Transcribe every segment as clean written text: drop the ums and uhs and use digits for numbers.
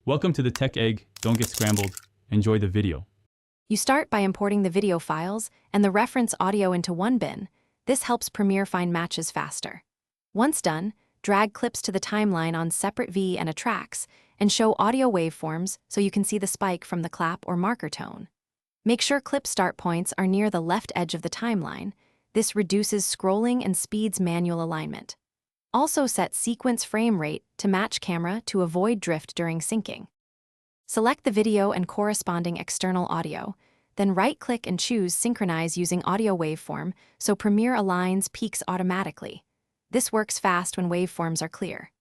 Welcome to the Tech Egg. Don't get scrambled. Enjoy the video. You start by importing the video files and the reference audio into one bin. This helps Premiere find matches faster. Once done, drag clips to the timeline on separate V and a tracks and show audio waveforms so you can see the spike from the clap or marker tone. Make sure clip start points are near the left edge of the timeline. This reduces scrolling and speeds manual alignment. Also set sequence frame rate to match camera to avoid drift during syncing. Select the video and corresponding external audio, then right-click and choose Synchronize using audio waveform so Premiere aligns peaks automatically. This works fast when waveforms are clear.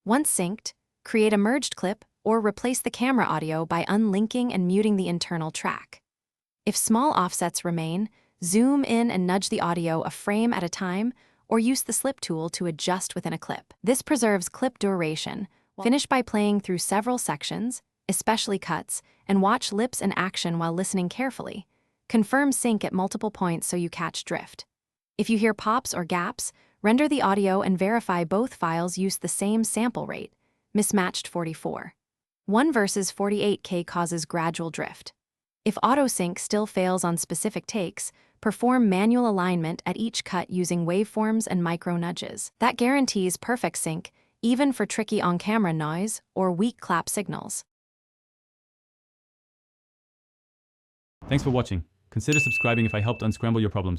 Once synced, create a merged clip or replace the camera audio by unlinking and muting the internal track. If small offsets remain, zoom in and nudge the audio a frame at a time or use the slip tool to adjust within a clip. This preserves clip duration. Finish by playing through several sections, especially cuts, and watch lips in action while listening carefully. Confirm sync at multiple points so you catch drift. If you hear pops or gaps, render the audio and verify both files use the same sample rate, mismatched 44. 1 versus 48K causes gradual drift. If autosync still fails on specific takes, perform manual alignment at each cut using waveforms and micro nudges. That guarantees perfect sync, even for tricky on-camera noise or weak clap signals. Thanks for watching. Consider subscribing if I helped unscramble your problems.